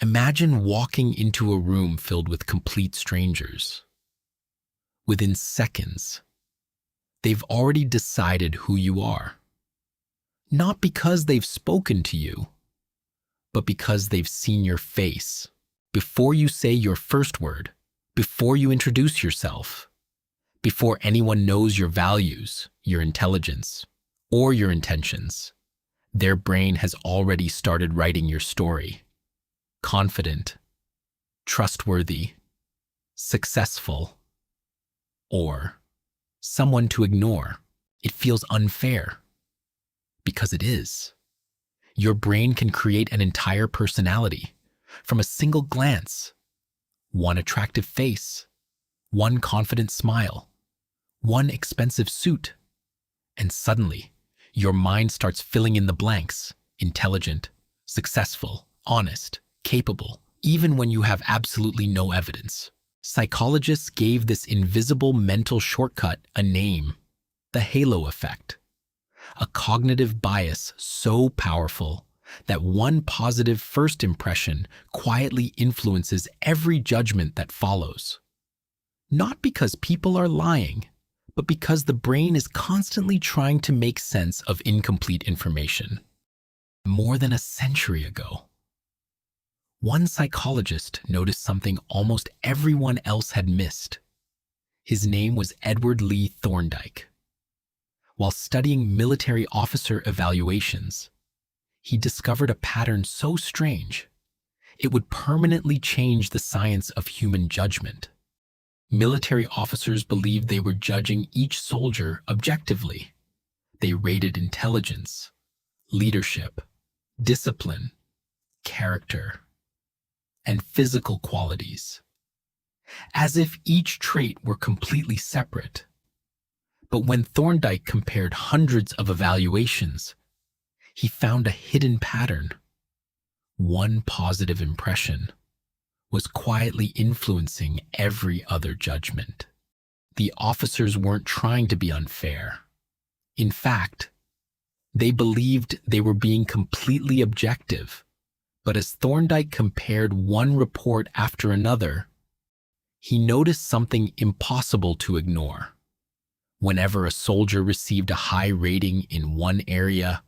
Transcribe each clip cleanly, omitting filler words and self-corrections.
Imagine walking into a room filled with complete strangers. Within seconds, they've already decided who you are. Not because they've spoken to you, but because they've seen your face. Before you say your first word, before you introduce yourself, before anyone knows your values, your intelligence, or your intentions, their brain has already started writing your story. Confident, trustworthy, successful, or someone to ignore. It feels unfair, because it is. Your brain can create an entire personality from a single glance, one attractive face, one confident smile, one expensive suit, and suddenly your mind starts filling in the blanks: intelligent, successful, honest, capable, even when you have absolutely no evidence. Psychologists gave this invisible mental shortcut a name: the halo effect. A cognitive bias so powerful that one positive first impression quietly influences every judgment that follows. Not because people are lying, but because the brain is constantly trying to make sense of incomplete information. More than a century ago, one psychologist noticed something almost everyone else had missed. His name was Edward Thorndike. While studying military officer evaluations, he discovered a pattern so strange, it would permanently change the science of human judgment. Military officers believed they were judging each soldier objectively. They rated intelligence, leadership, discipline, character, and physical qualities, as if each trait were completely separate. But when Thorndike compared hundreds of evaluations, he found a hidden pattern. One positive impression was quietly influencing every other judgment. The officers weren't trying to be unfair. In fact, they believed they were being completely objective. But as Thorndike compared one report after another, he noticed something impossible to ignore. Whenever a soldier received a high rating in one area,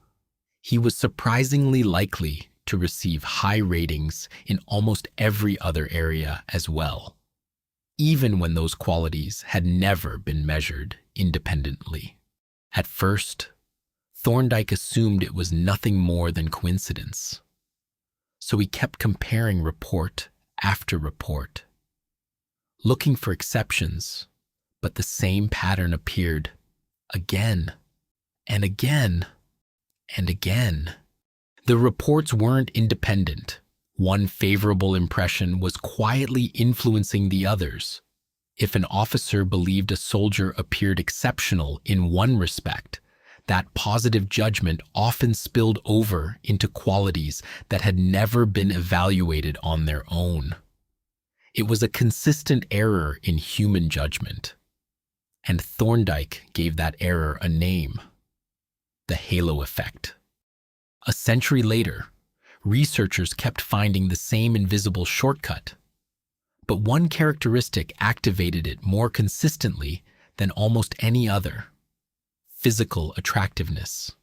he was surprisingly likely to receive high ratings in almost every other area as well, even when those qualities had never been measured independently. At first, Thorndike assumed it was nothing more than coincidence. So he kept comparing report after report, looking for exceptions, but the same pattern appeared again and again and again. The reports weren't independent. One favorable impression was quietly influencing the others. If an officer believed a soldier appeared exceptional in one respect, that positive judgment often spilled over into qualities that had never been evaluated on their own. It was a consistent error in human judgment, and Thorndike gave that error a name: the halo effect. A century later, researchers kept finding the same invisible shortcut, but one characteristic activated it more consistently than almost any other: physical attractiveness.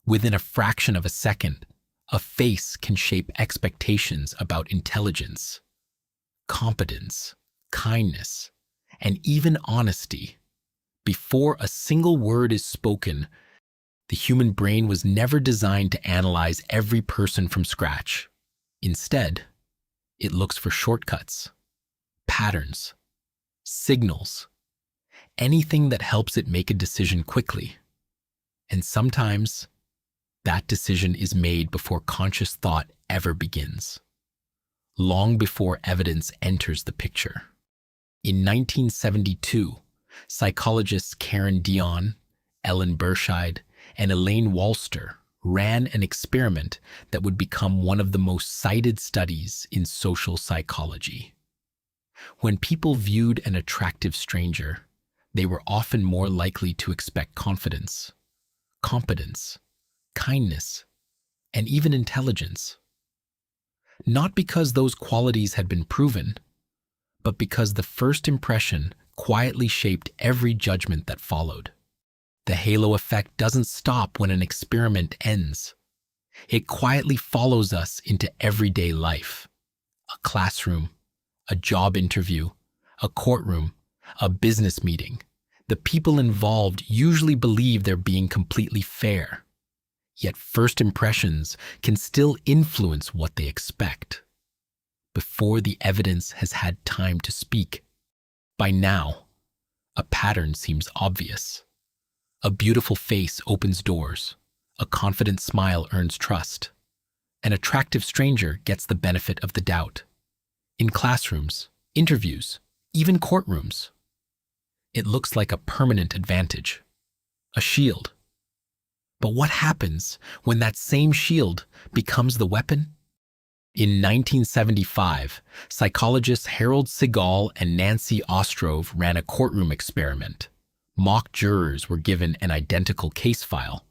Within a fraction of a second, a face can shape expectations about intelligence, competence, kindness, and even honesty. Before a single word is spoken, the human brain was never designed to analyze every person from scratch. Instead, it looks for shortcuts, patterns, signals, anything that helps it make a decision quickly. And sometimes, that decision is made before conscious thought ever begins, long before evidence enters the picture. In 1972, psychologists Karen Dion, Ellen Burscheid, and Elaine Walster ran an experiment that would become one of the most cited studies in social psychology. When people viewed an attractive stranger, they were often more likely to expect confidence, competence, kindness, and even intelligence. not because those qualities had been proven, but because the first impression quietly shaped every judgment that followed. The halo effect doesn't stop when an experiment ends. It quietly follows us into everyday life. A classroom, a job interview, a courtroom, a business meeting. The people involved usually believe they're being completely fair. Yet first impressions can still influence what they expect before the evidence has had time to speak. By now, a pattern seems obvious. A beautiful face opens doors. A confident smile earns trust. An attractive stranger gets the benefit of the doubt. In classrooms, interviews, even courtrooms, it looks like a permanent advantage, a shield. But what happens when that same shield becomes the weapon? In 1975, psychologists Harold Segal and Nancy Ostrov ran a courtroom experiment. Mock jurors were given an identical case file.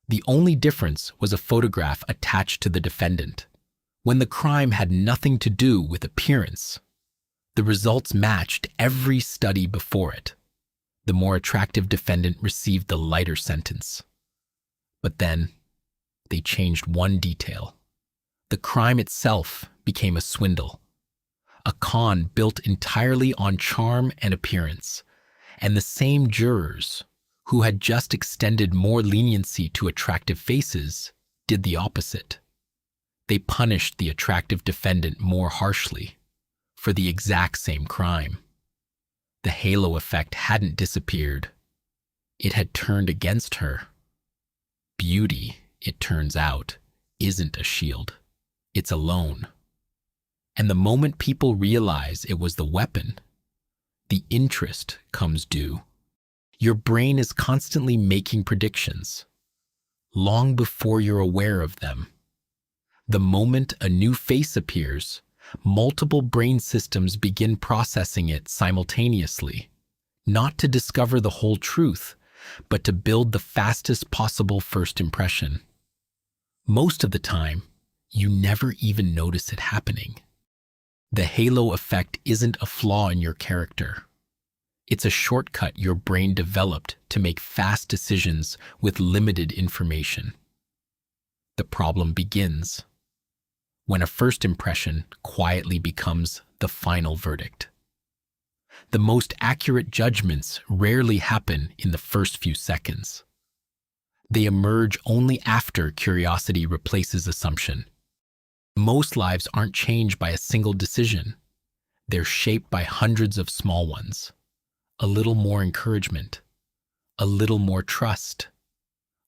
The only difference was a photograph attached to the defendant. When the crime had nothing to do with appearance, the results matched every study before it. The more attractive defendant received the lighter sentence. But then, they changed one detail. The crime itself became a swindle, a con built entirely on charm and appearance, and the same jurors who had just extended more leniency to attractive faces did the opposite. They punished the attractive defendant more harshly for the exact same crime. The halo effect hadn't disappeared. It had turned against her. Beauty, it turns out, isn't a shield. It's a loan. And the moment people realize it was the weapon, the interest comes due. Your brain is constantly making predictions, long before you're aware of them. The moment a new face appears, multiple brain systems begin processing it simultaneously, not to discover the whole truth, but to build the fastest possible first impression. Most of the time, you never even notice it happening. The halo effect isn't a flaw in your character. It's a shortcut your brain developed to make fast decisions with limited information. The problem begins when a first impression quietly becomes the final verdict. The most accurate judgments rarely happen in the first few seconds. They emerge only after curiosity replaces assumption. Most lives aren't changed by a single decision. They're shaped by hundreds of small ones. A little more encouragement, a little more trust,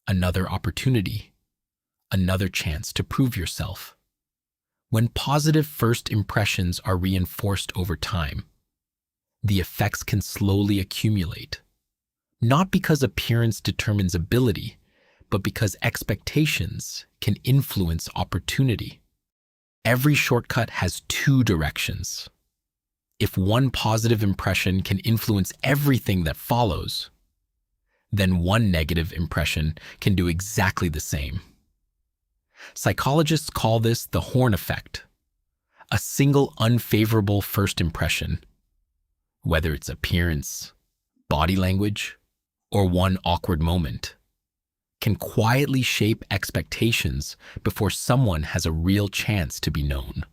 another opportunity, another chance to prove yourself. When positive first impressions are reinforced over time, the effects can slowly accumulate, not because appearance determines ability, but because expectations can influence opportunity. Every shortcut has two directions. If one positive impression can influence everything that follows, then one negative impression can do exactly the same. Psychologists call this the horn effect. A single unfavorable first impression, whether it's appearance, body language, or one awkward moment, can quietly shape expectations before someone has a real chance to be known.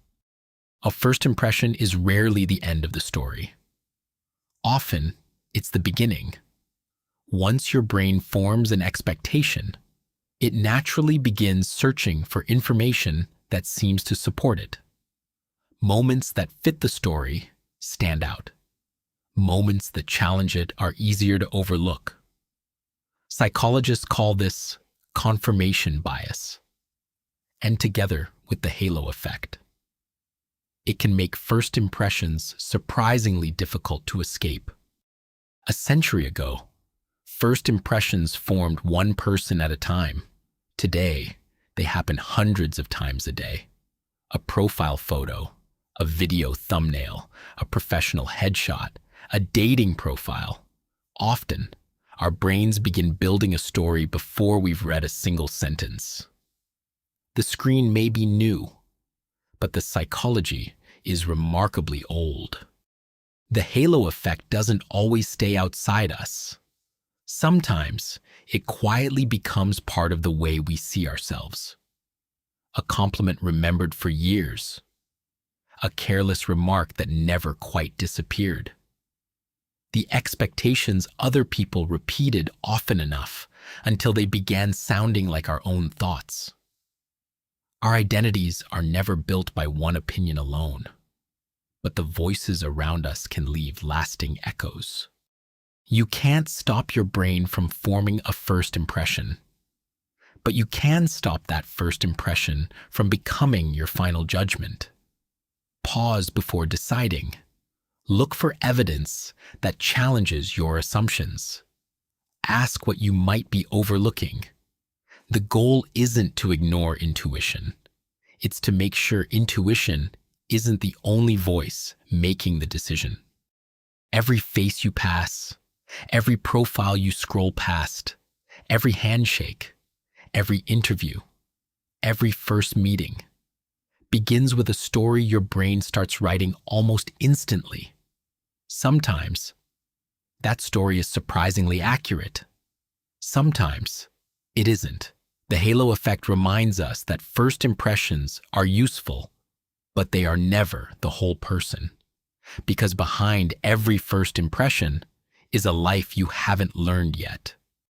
A first impression is rarely the end of the story. Often, it's the beginning. Once your brain forms an expectation, it naturally begins searching for information that seems to support it. Moments that fit the story stand out. Moments that challenge it are easier to overlook. Psychologists call this confirmation bias, and together with the halo effect, it can make first impressions surprisingly difficult to escape. A century ago, first impressions formed one person at a time. Today, they happen hundreds of times a day. A profile photo, a video thumbnail, a professional headshot, a dating profile. Often, our brains begin building a story before we've read a single sentence. The screen may be new, but the psychology is remarkably old. The halo effect doesn't always stay outside us. Sometimes it quietly becomes part of the way we see ourselves. A compliment remembered for years. A careless remark that never quite disappeared. The expectations other people repeated often enough until they began sounding like our own thoughts. Our identities are never built by one opinion alone, but the voices around us can leave lasting echoes. You can't stop your brain from forming a first impression, but you can stop that first impression from becoming your final judgment. Pause before deciding. Look for evidence that challenges your assumptions. Ask what you might be overlooking. The goal isn't to ignore intuition. It's to make sure intuition isn't the only voice making the decision. Every face you pass, every profile you scroll past, every handshake, every interview, every first meeting begins with a story your brain starts writing almost instantly. Sometimes, that story is surprisingly accurate. Sometimes, it isn't. The halo effect reminds us that first impressions are useful, but they are never the whole person. Because behind every first impression is a life you haven't learned yet.